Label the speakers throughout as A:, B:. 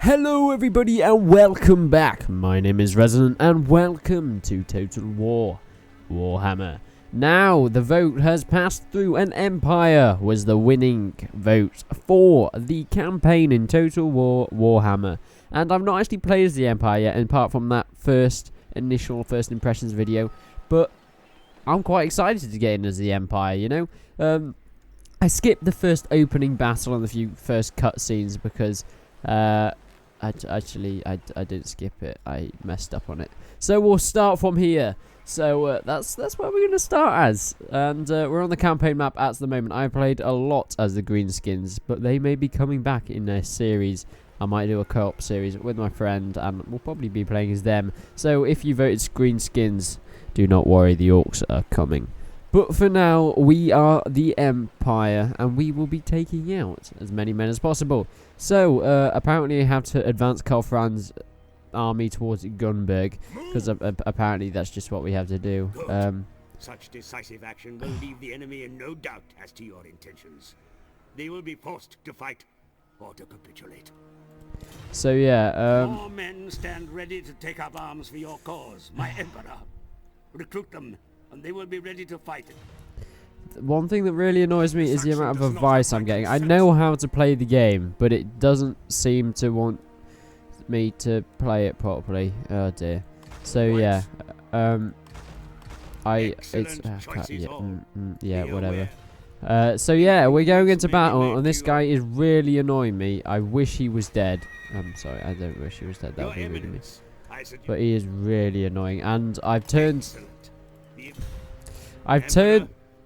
A: Hello everybody and welcome back. My name is Resonant and welcome to Total War Warhammer. Now the vote has passed through and Empire was the winning vote for the campaign in Total War Warhammer. And I've not actually played as the Empire yet apart from that first impressions video, but I'm quite excited to get in as the Empire, you know. I skipped the first opening battle and the few first cutscenes because I didn't skip it. I messed up on it. So we'll start from here. So that's where we're going to start as. And we're on the campaign map at the moment. I played a lot as the Greenskins, but they may be coming back in a series. I might do a co-op series with my friend, and we'll probably be playing as them. So if you voted Greenskins, do not worry, the orcs are coming. But for now, we are the Empire, and we will be taking out as many men as possible. So, apparently I have to advance Karlfran's army towards Gunberg, because apparently that's just what we have to do.
B: Such decisive action will leave the enemy in no doubt as to your intentions. They will be forced to fight or to capitulate.
A: So yeah,
B: More men stand ready to take up arms for your cause, my Emperor. Recruit them, and they will be ready to fight.
A: One thing that really annoys me is the amount of advice I'm getting. I know how to play the game, but it doesn't seem to want me to play it properly. Oh dear. So yeah, whatever. So yeah, we're going into battle, and this guy is really annoying me. I wish he was dead. I'm sorry, I don't wish he was dead. That would be really me. But he is really annoying, and I've turned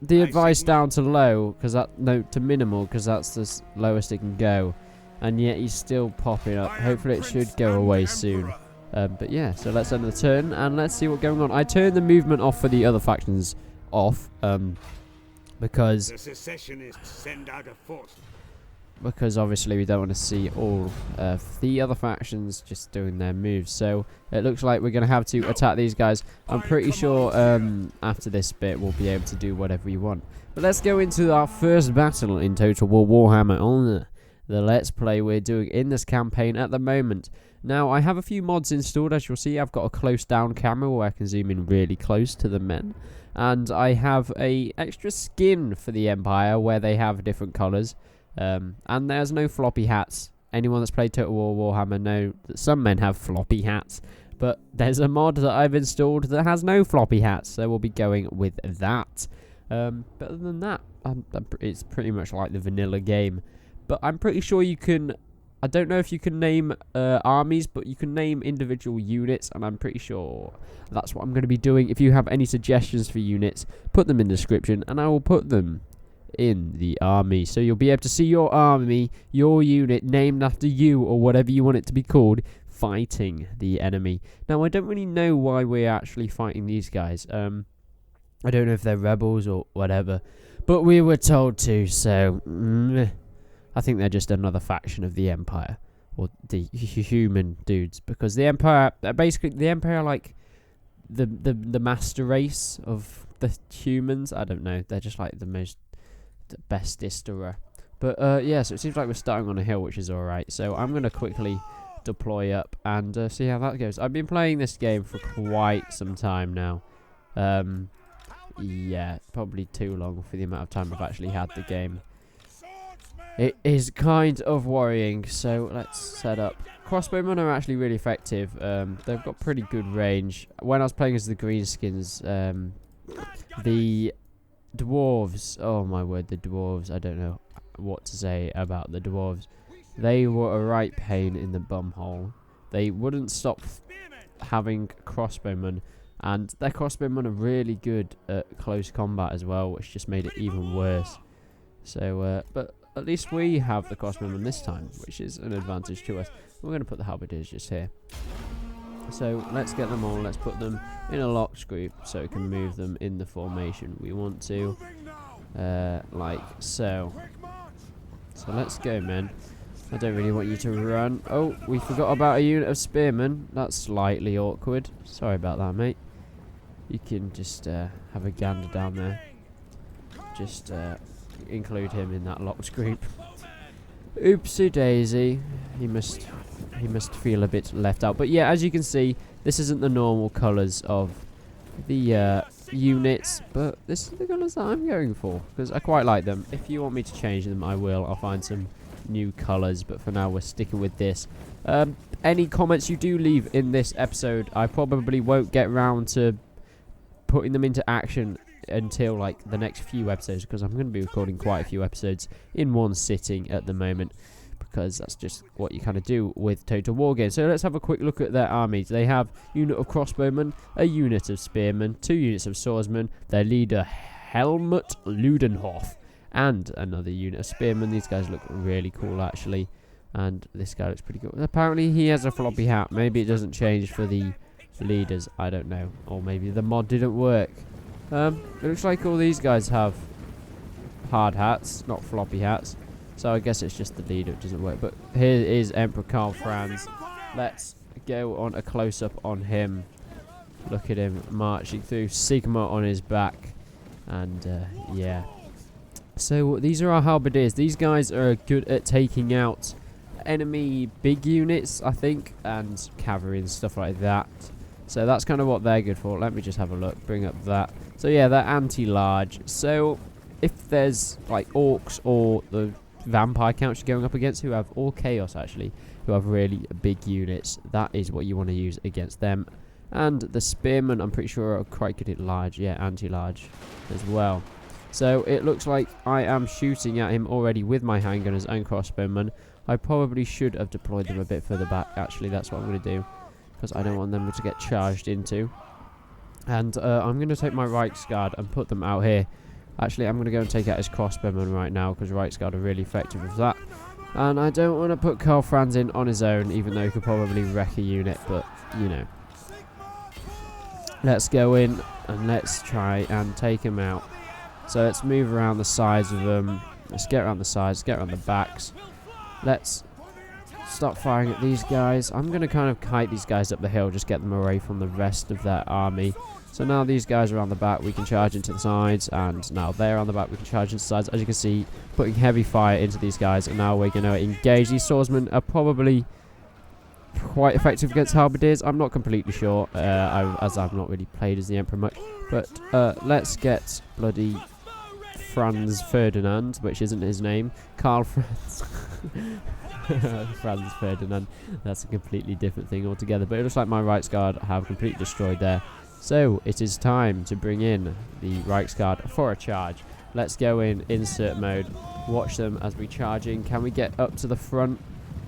A: the advice down to low, to minimal, because that's the lowest it can go, and yet he's still popping up. Hopefully it should go away soon. But yeah, so let's end the turn and let's see what's going on. I turned the movement off for the other factions off, because
B: the secessionists send out a force.
A: Because obviously we don't want to see all of the other factions just doing their moves. So it looks like we're going to have to attack these guys. I'm pretty sure after this bit we'll be able to do whatever we want. But let's go into our first battle in Total War Warhammer on the Let's Play we're doing in this campaign at the moment. Now I have a few mods installed. As you'll see, I've got a close down camera where I can zoom in really close to the men. And I have a extra skin for the Empire where they have different colours. And there's no floppy hats. Anyone that's played Total War Warhammer know that some men have floppy hats, but there's a mod that I've installed that has no floppy hats, so we'll be going with that. But other than that, it's pretty much like the vanilla game. But I'm pretty sure you can, I don't know if you can name armies, but you can name individual units, and I'm pretty sure that's what I'm going to be doing. If you have any suggestions for units, put them in the description, and I will put them in the army, so you'll be able to see your army, your unit named after you or whatever you want it to be called, fighting the enemy. Now I don't really know why we're actually fighting these guys. I don't know if they're rebels or whatever, but we were told to, so I think they're just another faction of the Empire, or the human dudes, because the Empire, basically the Empire are like the master race of the humans. I don't know, they're just like the bestest or but yeah, so it seems like we're starting on a hill, which is alright. So I'm gonna quickly deploy up and see how that goes. I've been playing this game for quite some time now. Yeah, probably too long for the amount of time I've actually had the game. It is kind of worrying, so let's set up. Crossbowmen are actually really effective. They've got pretty good range. When I was playing as the Greenskins, the dwarves, oh my word, the dwarves, I don't know what to say about the dwarves. They were a right pain in the bumhole. They wouldn't stop having crossbowmen, and their crossbowmen are really good at close combat as well, which just made it even worse. So, but at least we have the crossbowmen this time, which is an advantage to us. We're going to put the halberdiers just here. So let's get them all, let's put them in a locked group so we can move them in the formation we want to, like so. So let's go, men. I don't really want you to run. Oh, we forgot about a unit of spearmen. That's slightly awkward. Sorry about that, mate. You can just have a gander down there. Just include him in that locked group. Oopsie daisy. He must he must feel a bit left out. But yeah, as you can see, this isn't the normal colours of the units, but this is the colours that I'm going for, because I quite like them. If you want me to change them, I will. I'll find some new colours, but for now we're sticking with this. Any comments you do leave in this episode, I probably won't get round to putting them into action until like the next few episodes, because I'm going to be recording quite a few episodes in one sitting at the moment, because that's just what you kind of do with Total War games. So let's have a quick look at their armies. They have a unit of crossbowmen, a unit of spearmen, 2 units of swordsmen, their leader Helmut Ludenhoff, and another unit of spearmen. These guys look really cool actually, and this guy looks pretty cool. Apparently he has a floppy hat. Maybe it doesn't change for the leaders, I don't know, or maybe the mod didn't work. It looks like all these guys have hard hats, not floppy hats, so I guess it's just the leader, it doesn't work. But here is Emperor Karl Franz. Let's go on a close-up on him. Look at him marching through, Sigma on his back, and yeah. So these are our halberdiers. These guys are good at taking out enemy big units, I think, and cavalry and stuff like that. So that's kind of what they're good for. Let me just have a look, bring up that. So yeah, they're anti-large. So if there's like orcs or the vampire counts you're going up against, who have, or chaos actually, who have really big units, that is what you want to use against them. And the spearmen, I'm pretty sure, are quite good at large. Yeah, anti-large as well. So it looks like I am shooting at him already with my handgunners and crossbowmen. I probably should have deployed them a bit further back, actually. That's what I'm going to do, because I don't want them to get charged into. And I'm going to take my Reichsguard and put them out here. Actually, I'm going to go and take out his crossbowmen right now, because Reichsguard are really effective with that. And I don't want to put Karl Franz in on his own, even though he could probably wreck a unit, but, you know. Let's go in and let's try and take him out. So let's move around the sides of them. Let's get around the sides, get around the backs. Let's start firing at these guys. I'm going to kind of kite these guys up the hill, just get them away from the rest of their army. So now these guys are on the back, we can charge into the sides, and now they're on the back, we can charge into the sides. As you can see, putting heavy fire into these guys, and now we're going to engage. These swordsmen are probably quite effective against halberdiers. I'm not completely sure, as I've not really played as the Emperor much. But let's get bloody Franz Ferdinand, which isn't his name, Karl Franz. Franz Ferdinand, that's a completely different thing altogether. But it looks like my Reichsguard have completely destroyed there. So it is time to bring in the Reichsguard for a charge. Let's go in insert mode, watch them as we charge in. Can we get up to the front?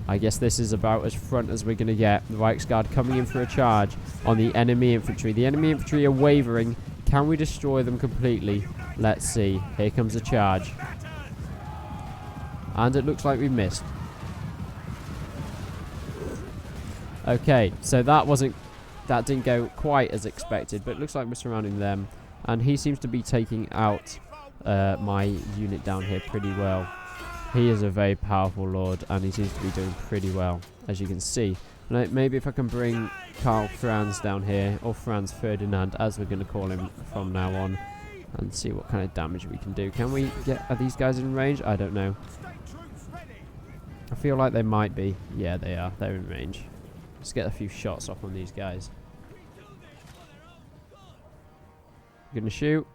A: I guess this is about as front as we're going to get. The Reichsguard coming in for a charge on the enemy infantry. The enemy infantry are wavering. Can we destroy them completely? Let's see. Here comes a charge. And it looks like we missed. Okay, so that didn't go quite as expected, but it looks like we're surrounding them. And he seems to be taking out my unit down here pretty well. He is a very powerful lord, and he seems to be doing pretty well, as you can see. Maybe if I can bring Karl Franz down here, or Franz Ferdinand, as we're going to call him from now on, and see what kind of damage we can do. Can we are these guys in range? I don't know. I feel like they might be. Yeah, they are. They're in range. Let's get a few shots off on these guys. Gonna shoot?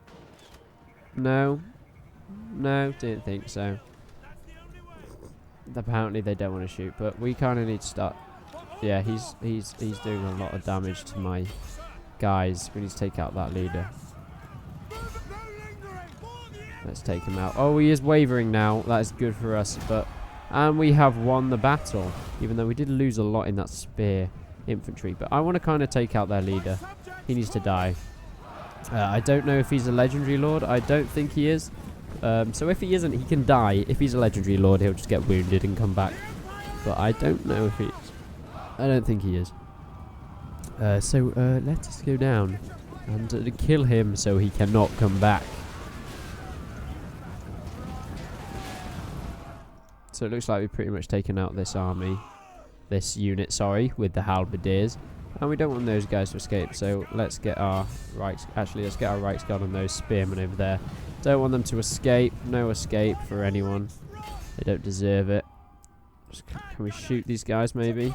A: No. No, didn't think so. Apparently they don't want to shoot, but we kind of need to start. Yeah, he's doing a lot of damage to my guys. We need to take out that leader. Let's take him out. Oh, he is wavering now. That is good for us, and we have won the battle, even though we did lose a lot in that spear infantry. But I want to kind of take out their leader. He needs to die. I don't know if he's a legendary lord. I don't think he is. So if he isn't, he can die. If he's a legendary lord, he'll just get wounded and come back. But I don't know if he is. I don't think he is. So let us go down and kill him so he cannot come back. So it looks like we've pretty much taken out this army. This unit, sorry, with the halberdiers. And we don't want those guys to escape, so let's get our Reichsguard on those spearmen over there. Don't want them to escape. No escape for anyone. They don't deserve it. Can we shoot these guys maybe?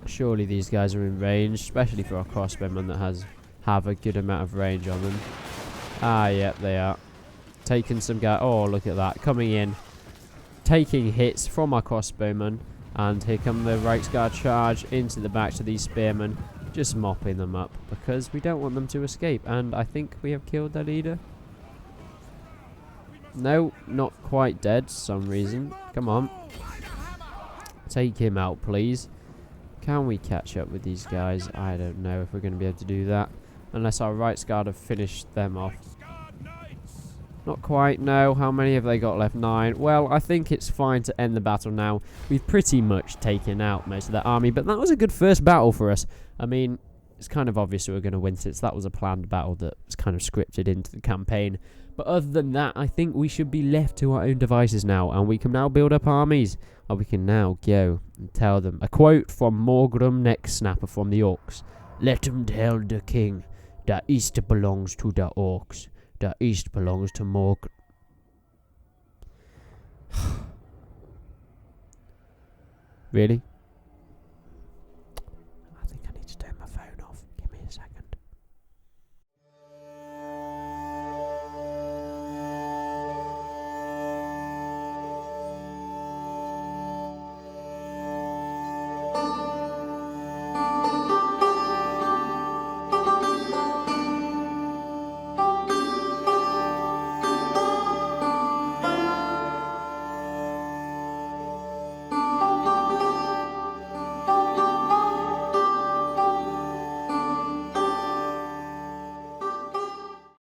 A: Surely these guys are in range, especially for our crossbowmen that have a good amount of range on them. Ah, yeah, they are. Taking some guy. Oh, look at that. Coming in. Taking hits from our crossbowmen. And here come the Reiksguard charge into the backs of these spearmen. Just mopping them up because we don't want them to escape. And I think we have killed their leader. No, not quite dead for some reason. Come on. Take him out, please. Can we catch up with these guys? I don't know if we're going to be able to do that. Unless our Reiksguard have finished them off. Not quite, no. How many have they got left? 9. Well, I think it's fine to end the battle now. We've pretty much taken out most of their army, but that was a good first battle for us. I mean, it's kind of obvious we were going to win since that was a planned battle that was kind of scripted into the campaign. But other than that, I think we should be left to our own devices now, and we can now build up armies. And we can now go and tell them. A quote from Morgrim Necksnapper from the Orcs. Let 'em tell the king that east belongs to the Orcs. The east belongs to Morgrim. Really?